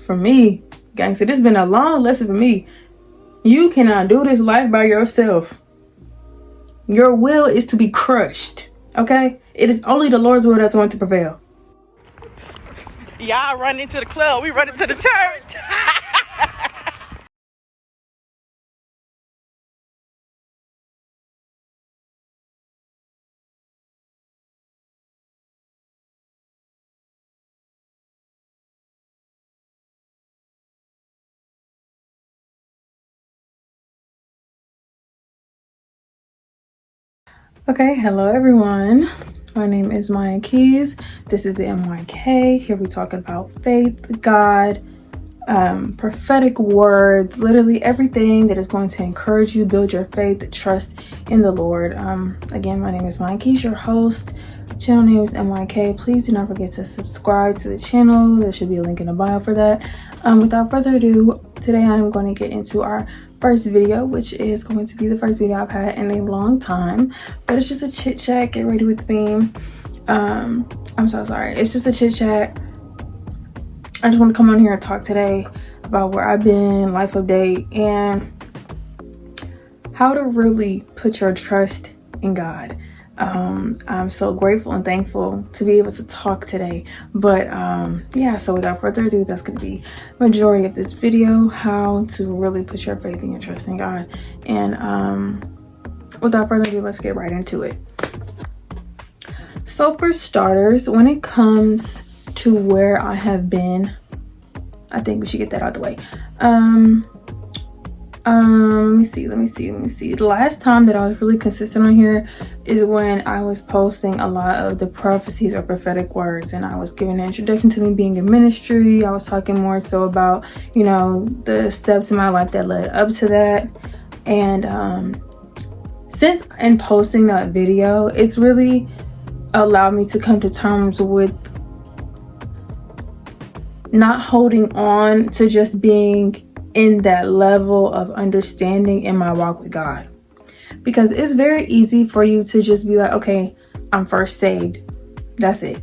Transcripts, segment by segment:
for me, gangster. This has been a long lesson for me. You cannot do this life by yourself. Your will is to be crushed, okay? It is only the Lord's will that's going to prevail. Y'all run into the club, we run into the church. Okay, hello everyone. My name is Maya Keys. This is the MYK. Here we talk about faith, God, prophetic words, literally everything that is going to encourage you, build your faith, trust in the Lord. Again, my name is Maya Keys, your host. Channel name is MYK. Please do not forget to subscribe to the channel. There should be a link in the bio for that. Without further ado, today I'm going to get into our first video, which is going to be the first video I've had in a long time, but it's just a chit chat. Get ready with me. I'm so sorry. It's just a chit chat. I just want to come on here and talk today about where I've been, life update, and how to really put your trust in God. I'm so grateful and thankful to be able to talk today, but yeah, so without further ado, that's going to be majority of this video, how to really put your faith and your trust in God. And without further ado, let's get right into it. So for starters, when it comes to where I have been, I think we should get that out the way. Let me see. The last time that I was really consistent on here is when I was posting a lot of the prophecies or prophetic words, and I was giving an introduction to me being in ministry. I was talking more so about, you know, the steps in my life that led up to that. And since in posting that video, it's really allowed me to come to terms with not holding on to just being in that level of understanding in my walk with God, because it's very easy for you to just be like, okay, I'm first saved, that's it.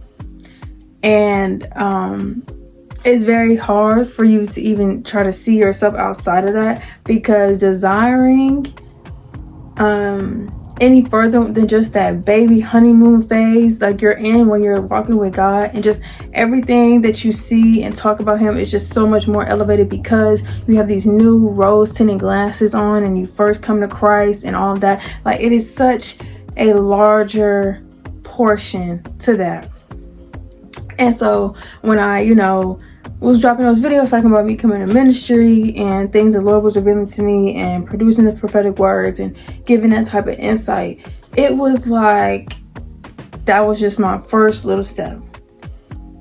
And it's very hard for you to even try to see yourself outside of that, because desiring any further than just that baby honeymoon phase like you're in when you're walking with God, and just everything that you see and talk about him is just so much more elevated because you have these new rose tinted glasses on and you first come to Christ and all of that. Like, it is such a larger portion to that. And so when I, you know, was dropping those videos talking about me coming to ministry and things the Lord was revealing to me and producing the prophetic words and giving that type of insight, it was like that was just my first little step.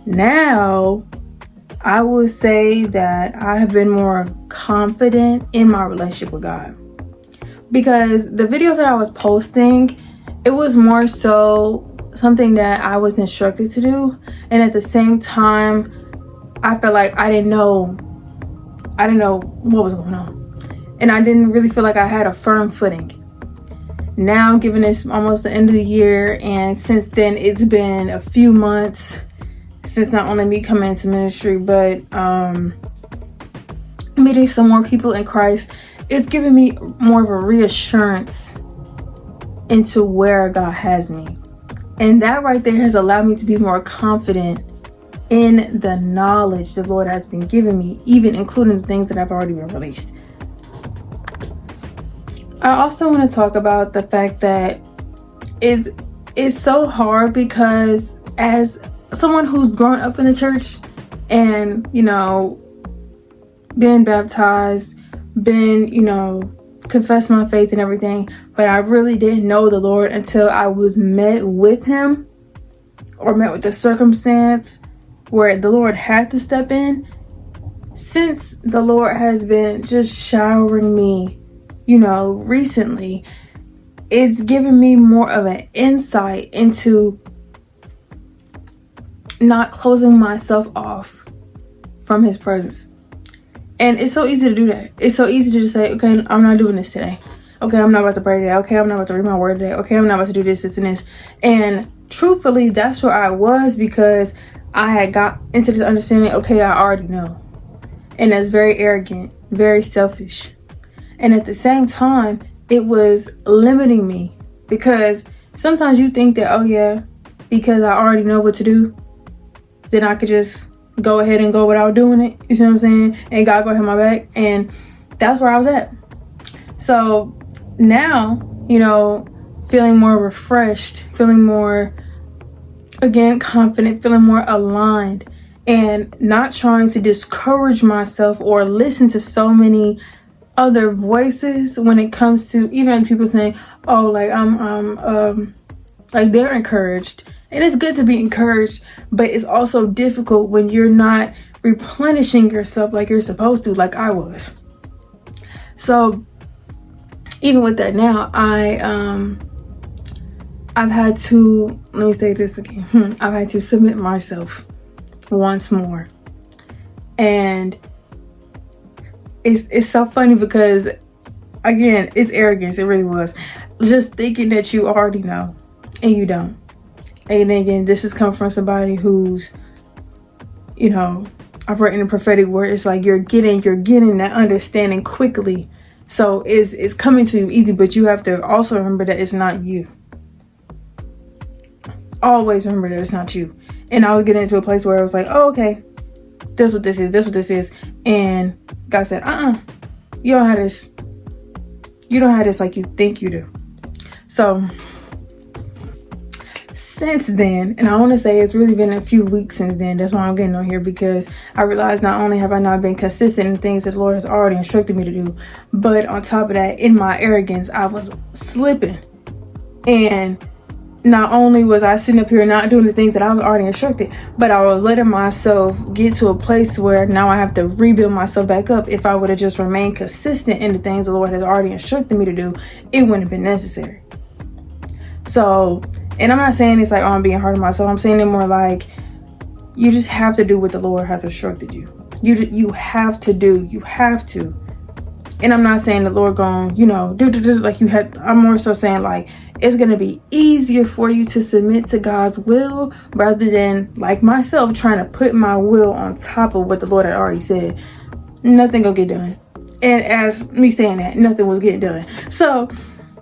Now I would say that I have been more confident in my relationship with God, because the videos that I was posting, it was more so something that I was instructed to do, and at the same time I felt like I didn't know what was going on, and I didn't really feel like I had a firm footing. Now, given it's almost the end of the year, and since then it's been a few months since not only me coming into ministry, but meeting some more people in Christ, it's given me more of a reassurance into where God has me. And that right there has allowed me to be more confident in the knowledge the Lord has been giving me, even including the things that have already been released. I also want to talk about the fact that it's so hard, because as someone who's grown up in the church and, you know, been baptized, been, you know, confessed my faith and everything, but I really didn't know the Lord until I was met with him, or met with the circumstance where the Lord had to step in. Since the Lord has been just showering me, you know, recently, it's given me more of an insight into not closing myself off from his presence. And it's so easy to do that. It's so easy to just say, okay, I'm not doing this today. Okay, I'm not about to pray today. Okay, I'm not about to read my word today. Okay, I'm not about to do this, and this. And truthfully, that's where I was, because I had got into this understanding, okay, I already know. And that's very arrogant, very selfish. And at the same time, it was limiting me, because sometimes you think that, oh yeah, because I already know what to do, then I could just go ahead and go without doing it. You see what I'm saying? And God go have my back. And that's where I was at. So now, feeling more refreshed, feeling more, again, confident, feeling more aligned, and not trying to discourage myself or listen to so many other voices when it comes to even people saying, oh, like I'm like they're encouraged. And it's good to be encouraged, but it's also difficult when you're not replenishing yourself like you're supposed to, like I was. So even with that now, I've had to, let me say this again. I've had to submit myself once more. And it's so funny because, again, it's arrogance. It really was. Just thinking that you already know and you don't. And again, this has come from somebody who's, operating a prophetic word. It's like you're getting that understanding quickly. So it's coming to you easy, but you have to also remember that it's not you. Always remember that it's not you. And I was getting into a place where I was like, oh, okay, this is what this is. And God said, you don't have this. You don't have this like you think you do. So since then, and I want to say it's really been a few weeks since then, that's why I'm getting on here, because I realized not only have I not been consistent in things that the Lord has already instructed me to do, but on top of that, in my arrogance, I was slipping. And not only was I sitting up here not doing the things that I was already instructed, but I was letting myself get to a place where now I have to rebuild myself back up. If I would have just remained consistent in the things the Lord has already instructed me to do, it wouldn't have been necessary. So, and I'm not saying it's like, oh, I'm being hard on myself. I'm saying it more like you just have to do what the Lord has instructed you. You have to. And I'm not saying the Lord going, do like you had. I'm more so saying like it's going to be easier for you to submit to God's will rather than like myself trying to put my will on top of what the Lord had already said. Nothing gonna get done. And as me saying that, nothing was getting done. So,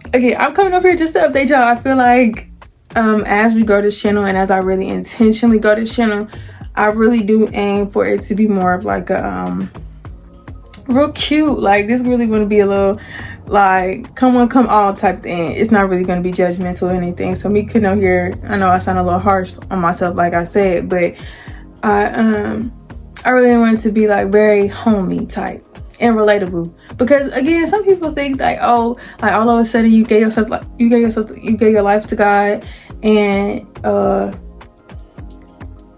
okay, I'm coming up here just to update y'all. I feel like as we grow this channel and as I really intentionally grow this channel, I really do aim for it to be more of like a real cute, like this really going to be a little like come on come all type thing. It's not really going to be judgmental or anything. So me couldn't hear, I know I sound a little harsh on myself like I said, but I really want it to be like very homey type and relatable, because again, some people think like, oh, like all of a sudden you gave your life to God, and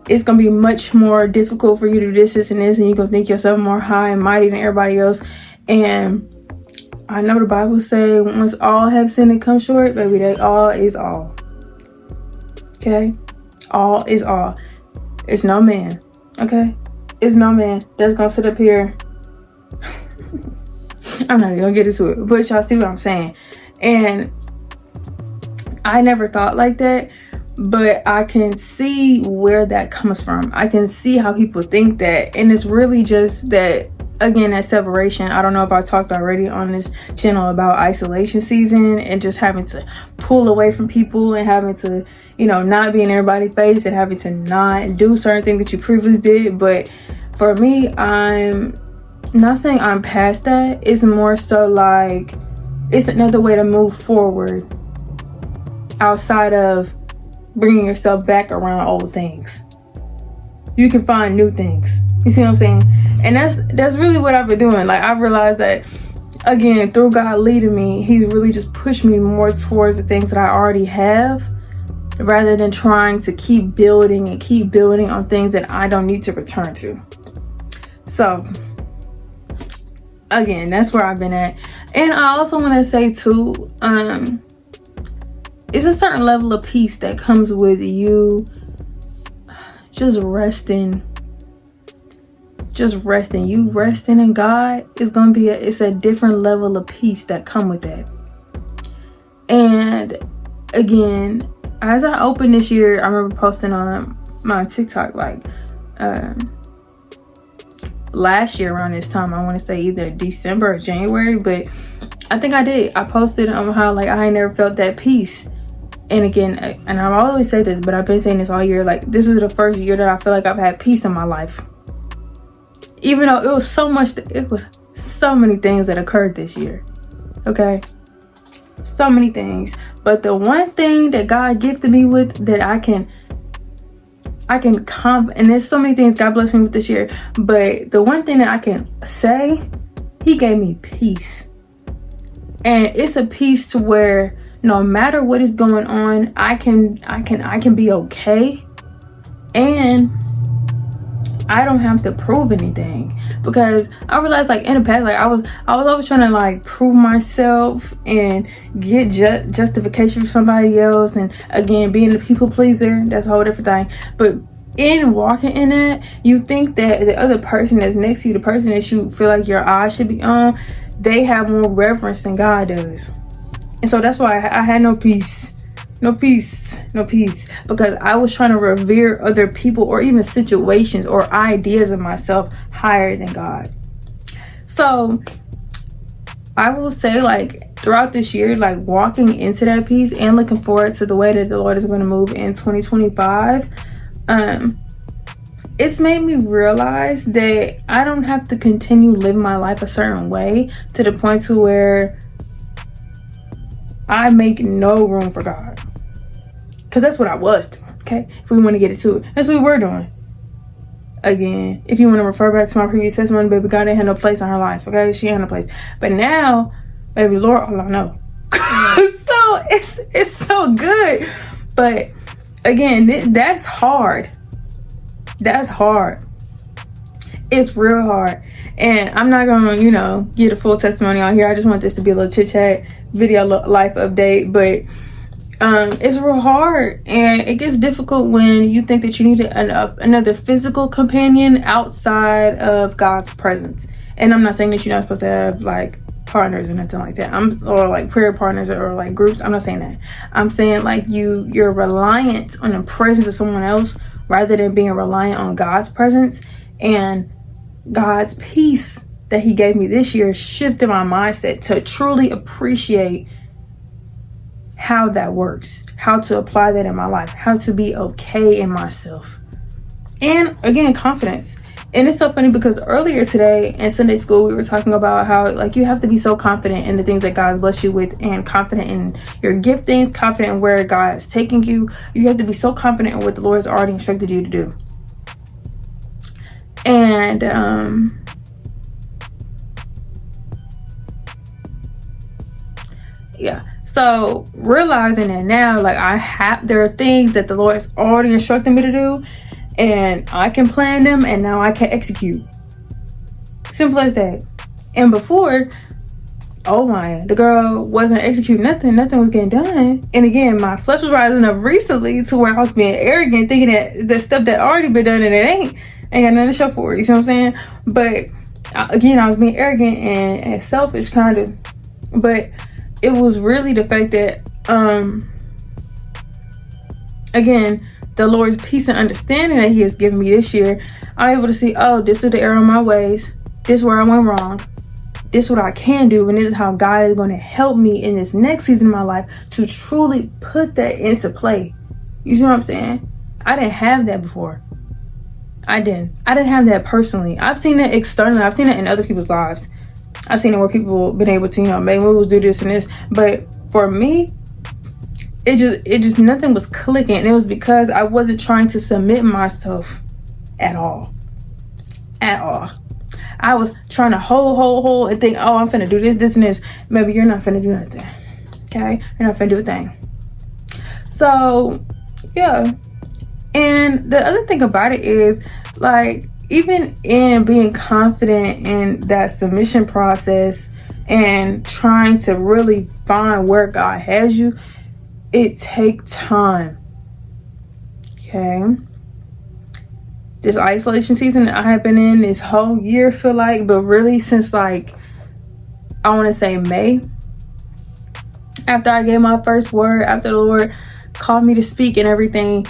it's gonna be much more difficult for you to do this and this, and you're gonna think yourself more high and mighty than everybody else. And I know the Bible say once all have sinned and come short, baby, that all is all. Okay, all is all. It's no man. Okay, it's no man that's gonna sit up here. I'm not even gonna get into it, but y'all see what I'm saying. And I never thought like that, but I can see where that comes from. I can see how people think that, and it's really just that, again, that separation. I don't know if I talked already on this channel about isolation season and just having to pull away from people and having to, not be in everybody's face and having to not do certain things that you previously did. But for me, I'm not saying I'm past that. It's more so like it's another way to move forward outside of bringing yourself back around old things. You can find new things. You see what I'm saying? And that's really what I've been doing. Like, I've realized that, again, through God leading me, he's really just pushed me more towards the things that I already have, rather than trying to keep building on things that I don't need to return to. So again, that's where I've been at. And I also want to say too, it's a certain level of peace that comes with you just resting. You resting in God is gonna be it's a different level of peace that come with that. And again, as I opened this year, I remember posting on my TikTok like last year around this time. I want to say either December or January, but I think I did. I posted on how like I ain't never felt that peace. And again, and I always say this, but I've been saying this all year, like this is the first year that I feel like I've had peace in my life. Even though it was so many things that occurred this year. Okay? So many things. But the one thing that God gifted me with that I can and there's so many things God blessed me with this year, but the one thing that I can say, he gave me peace. And it's a peace to where no matter what is going on, I can be okay. And I don't have to prove anything, because I realized like in the past, like I was always trying to like prove myself and get justification for somebody else, and again being a people pleaser, that's a whole different thing. But in walking in that, you think that the other person that's next to you, the person that you feel like your eyes should be on, they have more reverence than God does. And so that's why I had no peace, because I was trying to revere other people or even situations or ideas of myself higher than God. So I will say, like, throughout this year, like walking into that peace and looking forward to the way that the Lord is going to move in 2025, it's made me realize that I don't have to continue living my life a certain way to the point to where I make no room for God. Because that's what I was doing, okay? If we want to get into it, that's what we were doing. Again, if you want to refer back to my previous testimony, baby, God didn't have no place in her life, okay? She had no place. But now, baby, Lord, all I know. So it's so good. But again, that's hard. That's hard. It's real hard. And I'm not going to, get a full testimony on here. I just want this to be a little chit chat video life update. But it's real hard, and it gets difficult when you think that you need another physical companion outside of God's presence. And I'm not saying that you're not supposed to have like partners or nothing like that. Or like prayer partners or like groups. I'm not saying that. I'm saying like you're reliant on the presence of someone else rather than being reliant on God's presence. And God's peace that he gave me this year shifted my mindset to truly appreciate how that works, how to apply that in my life, how to be okay in myself. And again, confidence. And it's so funny because earlier today in Sunday school, we were talking about how like you have to be so confident in the things that God blessed you with, and confident in your giftings, confident in where God is taking you. You have to be so confident in what the Lord has already instructed you to do. And yeah. So realizing that now, like there are things that the Lord has already instructed me to do, and I can plan them, and now I can execute. Simple as that. And before, the girl wasn't executing nothing. Nothing was getting done. And again, my flesh was rising up recently to where I was being arrogant, thinking that the stuff that already been done and it ain't got nothing to show for it. You see what I'm saying? But again, I was being arrogant and selfish kind of. But it was really the fact that, again, the Lord's peace and understanding that he has given me this year, I'm able to see, this is the error of my ways. This is where I went wrong. This is what I can do. And this is how God is going to help me in this next season of my life to truly put that into play. You see what I'm saying? I didn't have that before. I didn't have that personally. I've seen it externally. I've seen it in other people's lives. I've seen it where people have been able to, make moves, do this and this. But for me, it just nothing was clicking. And it was because I wasn't trying to submit myself at all. I was trying to hold and think, I'm finna do this and this. Maybe you're not finna do nothing. Okay? You're not finna do a thing. So, yeah. And the other thing about it is, like, even in being confident in that submission process and trying to really find where God has you, it takes time. Okay? This isolation season that I have been in this whole year, feel like, but really since like, I want to say May, after I gave my first word, after the Lord called me to speak and everything,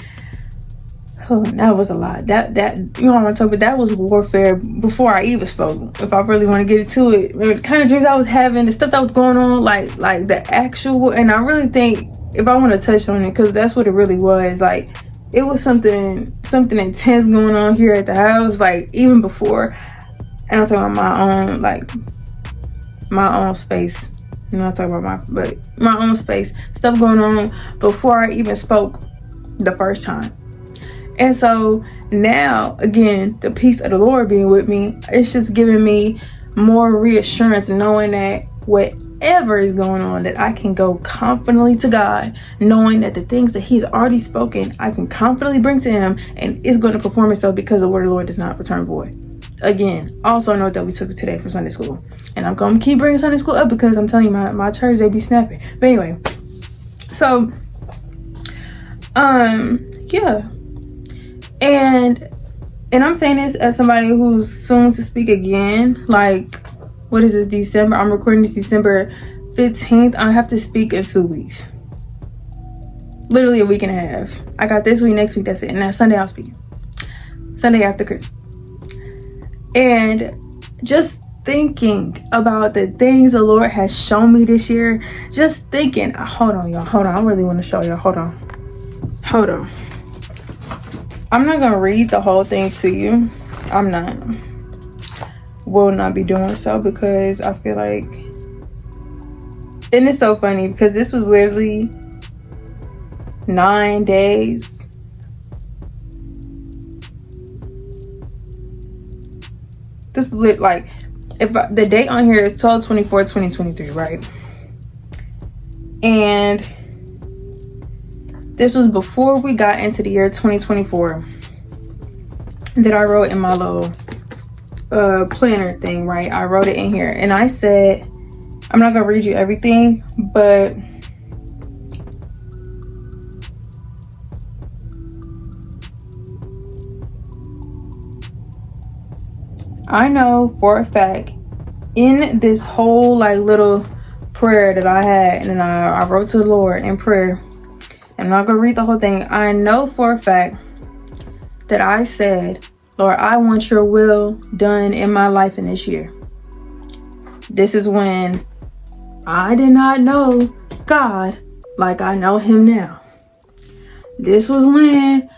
Oh, that was a lot. That you know what I'm talking about? That was warfare before I even spoke. If I really want to get into it, the kind of dreams I was having, the stuff that was going on, like the actual. And I really think if I want to touch on it, because that's what it really was. Like, it was something intense going on here at the house. Like, even before, and I'm talking about my own space. You know, I'm talking about my own space. Stuff going on before I even spoke the first time. And so now, again, the peace of the Lord being with me, it's just giving me more reassurance, knowing that whatever is going on, that I can go confidently to God, knowing that the things that He's already spoken, I can confidently bring to Him, and it's going to perform itself, because the word of the Lord does not return void. Again, also note that we took it today for Sunday school, and I'm going to keep bringing Sunday school up, because I'm telling you, my church, they be snapping. But anyway, so yeah. And I'm saying this as somebody who's soon to speak again. Like, what is this, December? I'm recording this December 15th. I have to speak in 2 weeks. Literally a week and a half. I got this week, next week, that's it. And that's Sunday I'm speaking. Sunday after Christmas. And just thinking about the things the Lord has shown me this year. Just thinking. Hold on, y'all. Hold on. I really want to show y'all. Hold on. I'm not gonna read the whole thing to you. Will not be doing so, because I feel like, and it's so funny because this was literally 9 days. This is like, the date on here is 12/24/2023, right? And this was before we got into the year 2024 that I wrote in my little planner thing, right? I wrote it in here, and I said, I'm not gonna read you everything, but I know for a fact, in this whole like little prayer that I had, and I wrote to the Lord in prayer, I'm not gonna read the whole thing. I know for a fact that I said, Lord, I want your will done in my life in this year. This is when I did not know God like I know Him now. This was when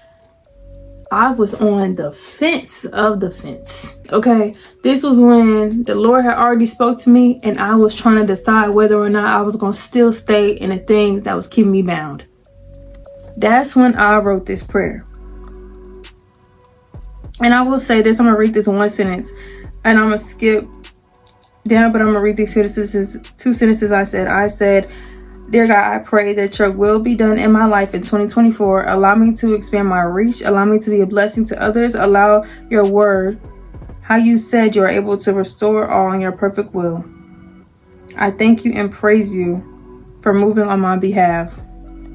I was on the fence of the fence. Okay, this was when the Lord had already spoke to me, and I was trying to decide whether or not I was gonna still stay in the things that was keeping me bound. That's when I wrote this prayer. And I will say this, I'm gonna read this one sentence, and I'm gonna skip down, but I'm gonna read these two sentences I said, Dear God, I pray that your will be done in my life in 2024. Allow me to expand my reach. Allow me to be a blessing to others. Allow your word, how you said you are able to restore all in your perfect will. I thank you and praise you for moving on my behalf.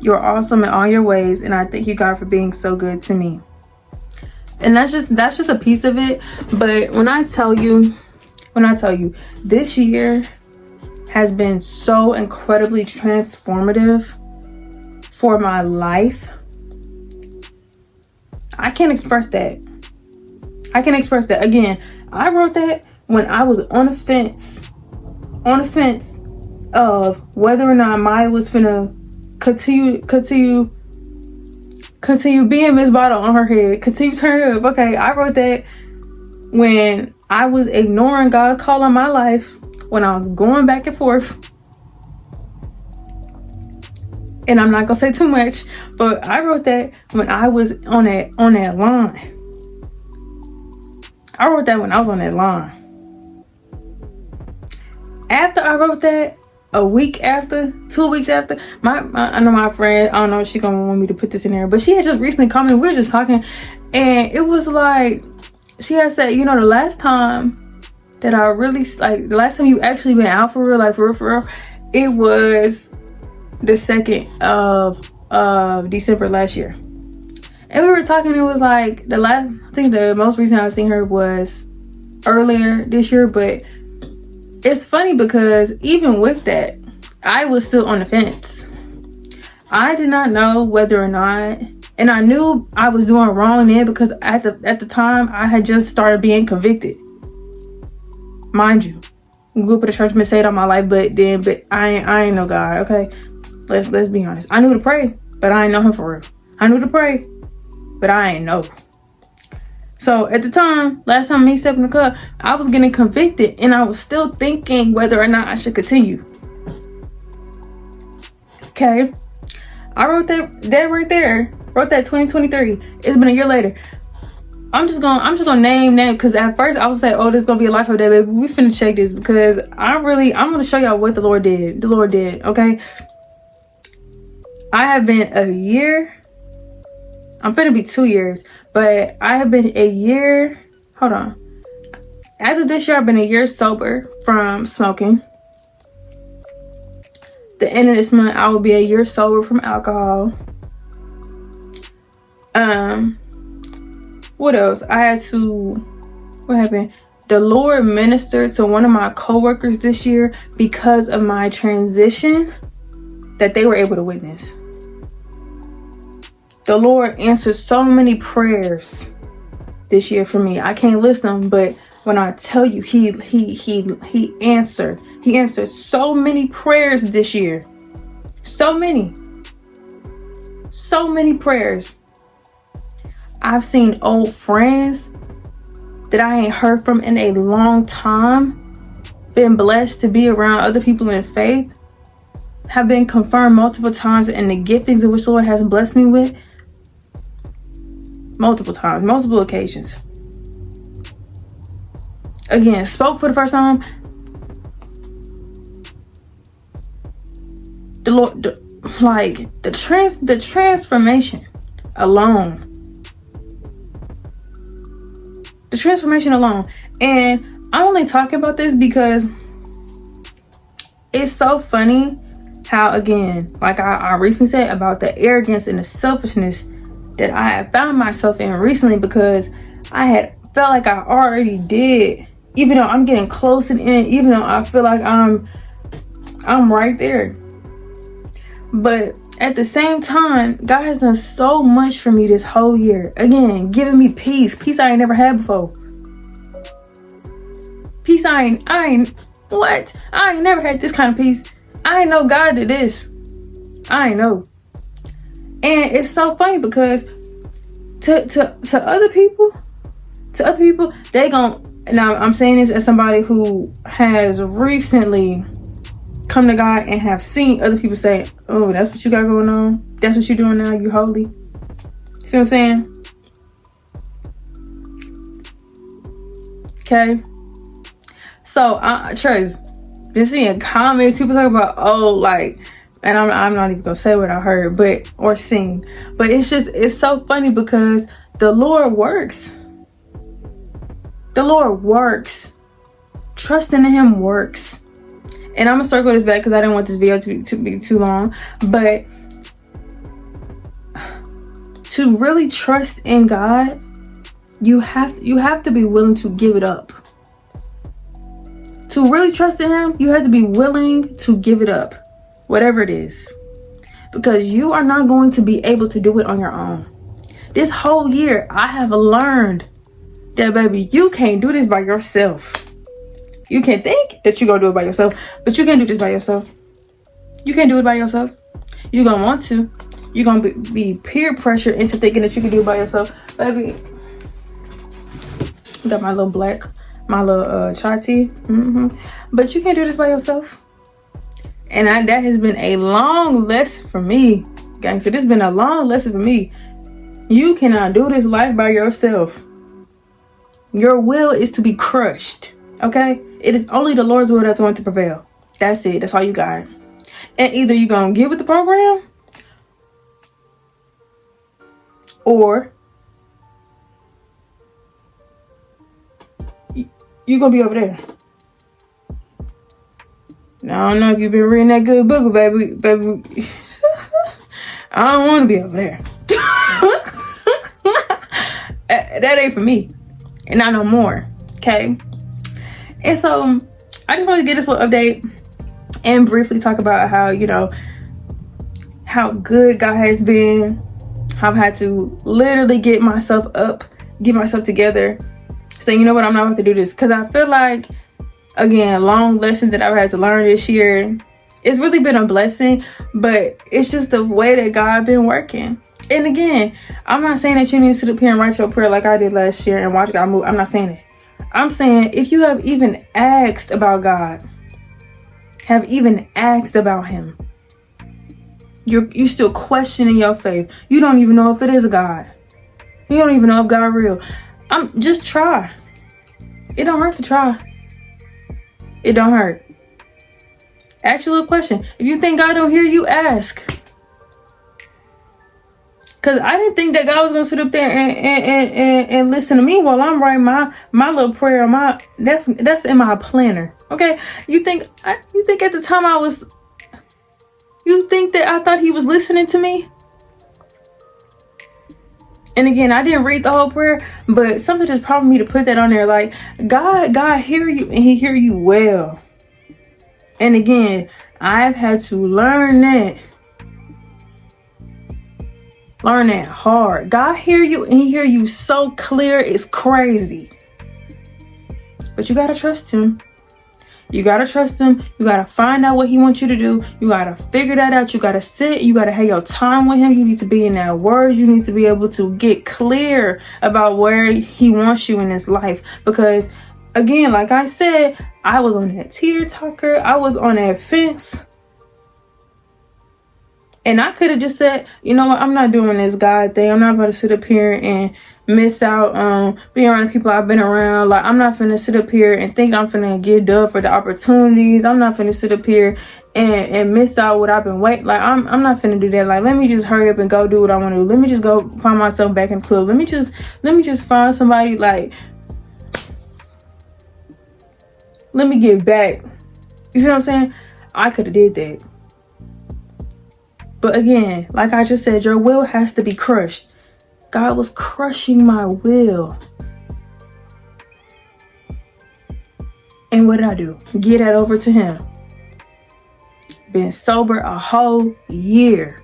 You are awesome in all your ways, and I thank you, God, for being so good to me. And that's just a piece of it. But when I tell you, this year has been so incredibly transformative for my life, I can't express that. Again, I wrote that when I was on the fence of whether or not Maya was finna continue being Miss Bottle on her head, continue turning up. Okay, I wrote that when I was ignoring God's call on my life, when I was going back and forth. And I'm not gonna say too much, but I wrote that when I was on that line. I wrote that when I was on that line. After I wrote that, a week after, 2 weeks after, I know my friend, I don't know if she's gonna want me to put this in there, but she had just recently come in, we were just talking, and it was like, she had said, the last time that I really, like, the last time you actually been out for real, like for real, it was the 2nd of December last year. And we were talking, it was like, I think the most recent I've seen her was earlier this year, but it's funny because even with that, I was still on the fence. I did not know whether or not, And I knew I was doing wrong then, because at the time I had just started being convicted. Mind you, I grew up in the church, been saved all my life, but I ain't know God, okay? Let's be honest. I knew to pray, but I ain't know him for real. I knew to pray, but I ain't know. So at the time, last time me stepped in the club, I was getting convicted, and I was still thinking whether or not I should continue. Okay, I wrote that right there. Wrote that 2023. It's been a year later. I'm just gonna name that, because at first I was like, oh, this is gonna be a life of day, baby. We finna check this, because I'm gonna show y'all what the Lord did. The Lord did, okay? I have been a year. I'm finna be 2 years, but I have been a year. Hold on. As of this year, I've been a year sober from smoking. The end of this month, I will be a year sober from alcohol. What else? What happened? The Lord ministered to one of my coworkers this year because of my transition that they were able to witness. The Lord answered so many prayers this year for me. I can't list them, but when I tell you, he answered. He answered so many prayers this year. So many prayers. I've seen old friends that I ain't heard from in a long time, been blessed to be around other people in faith, have been confirmed multiple times in the giftings in which the Lord has blessed me with. Multiple times, multiple occasions. Again, spoke for the first time. The Lord, the transformation alone. The transformation alone. And I'm only talking about this because it's so funny how, again, like I recently said about the arrogance and the selfishness that I have found myself in recently, because I had felt like I already did, even though I'm getting close to the end, even though I feel like I'm right there. But at the same time, God has done so much for me this whole year. Again, giving me peace I ain't never had before. Peace I ain't never had this kind of peace. I ain't know God did this. I ain't know. And it's so funny because to other people, they gon', now I'm saying this as somebody who has recently come to God and have seen other people say, oh, that's what you got going on? That's what you're doing now? You holy? See what I'm saying? Okay. So, Trez, been seeing comments, people talk about, oh, like, and I'm not even gonna say what I heard, or seen, but it's so funny because the Lord works. The Lord works. Trusting in him works. And I'm gonna circle this back because I didn't want this video to be too long, but to really trust in God, you have to be willing to give it up. To really trust in him, you have to be willing to give it up. Whatever it is, because you are not going to be able to do it on your own. This whole year, I have learned that, baby, you can't do this by yourself. You can think that you're going to do it by yourself, but you can't do this by yourself. You can't do it by yourself. You're going to want to. You're going to be peer pressure into thinking that you can do it by yourself. Baby, got my little chai tea. But you can't do this by yourself. And that has been a long lesson for me, gang. So this has been a long lesson for me. You cannot do this life by yourself. Your will is to be crushed, okay? It is only the Lord's will that's going to prevail. That's it. That's all you got. And either you're going to get with the program, or you're going to be over there. Now, I don't know if you've been reading that good book, baby. I don't want to be over there. That ain't for me. And I know more. Okay. And so I just wanted to get this little update and briefly talk about how, how good God has been, I've had to literally get myself together, say, you know what, I'm not about to do this. Because I feel like, again, long lessons that I've had to learn this year, it's really been a blessing, but it's just the way that God been working. And again, I'm not saying that you need to sit up here and write your prayer like I did last year and watch God move. I'm not saying it. I'm saying if you have even asked about God, have even asked about him, you still questioning your faith. You don't even know if it is a God. You don't even know if God real. Just try. It don't hurt to try. It don't hurt. Ask you a question. If you think God don't hear you, ask. Cause I didn't think that God was gonna sit up there and listen to me while I'm writing my little prayer. That's in my planner. Okay. You think at the time you think that I thought he was listening to me? And again, I didn't read the whole prayer, but something just prompted me to put that on there. Like, God hear you, and he hear you well. And again, I've had to learn that hard. God hear you, and he hear you so clear, it's crazy. But you gotta trust him. You gotta trust him. You gotta find out what he wants you to do. You gotta figure that out. You gotta sit. You gotta have your time with him. You need to be in that word. You need to be able to get clear about where he wants you in his life. Because again, like I said, I was on that teeter talker. I was on that fence. And I could have just said, you know what, I'm not doing this God thing. I'm not about to sit up here and miss out on being around the people I've been around. Like, I'm not finna sit up here and think I'm finna get done for the opportunities. I'm not finna sit up here and miss out what I've been waiting. Like, I'm not finna do that. Like, let me just hurry up and go do what I want to do. Let me just go find myself back in the club. Let me just find somebody, like, let me get back. You see what I'm saying? I could have did that. But again, like I just said, your will has to be crushed. God was crushing my will. And what did I do? Get that over to him. Been sober a whole year.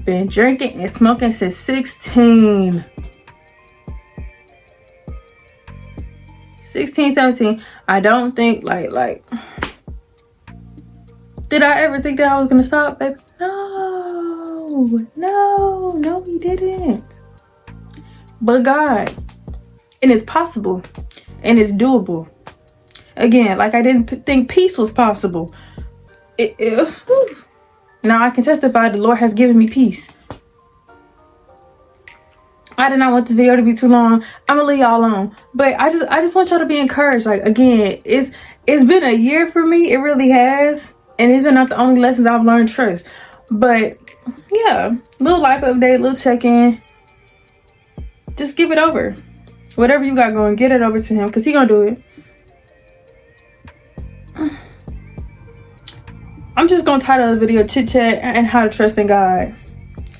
Been drinking and smoking since 16. 16, 17. I don't think like did I ever think that I was gonna stop, baby? No, he didn't. But God, and it's possible, and it's doable. Again, like I didn't think peace was possible. Now I can testify the Lord has given me peace. I did not want this video to be too long. I'm gonna leave y'all alone, but I just want y'all to be encouraged. Like, again, it's been a year for me. It really has. And these are not the only lessons I've learned, trust. But yeah, little life update, little check-in. Just give it over. Whatever you got going, get it over to him, because he gonna do it. I'm just gonna title the video Chit Chat and How to Trust in God,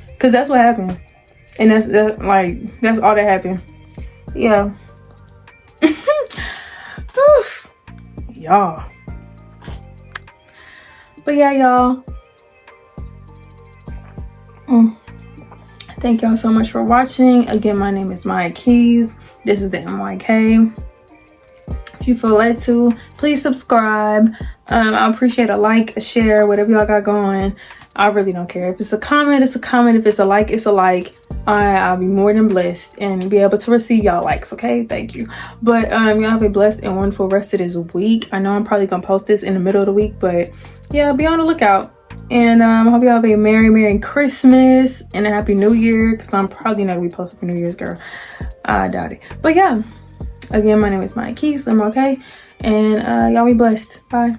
because that's what happened. And that's all that happened. Yeah. Oof. Y'all. But yeah, y'all. Thank y'all so much for watching. Again, my name is Maya Keys. This is the MYK. If you feel led to, please subscribe. I appreciate a like, a share, whatever y'all got going. I really don't care. If it's a comment, it's a comment. If it's a like, it's a like. I'll be more than blessed and be able to receive y'all likes. Okay, thank you. But y'all have a blessed and wonderful rest of this week. I know I'm probably gonna post this in the middle of the week, but yeah, be on the lookout. And I hope y'all have a merry Christmas and a happy New Year, because I'm probably not gonna be posting for New Year's, girl. I doubt it. But yeah, again, my name is Maya Keys. I'm okay, and y'all be blessed. Bye.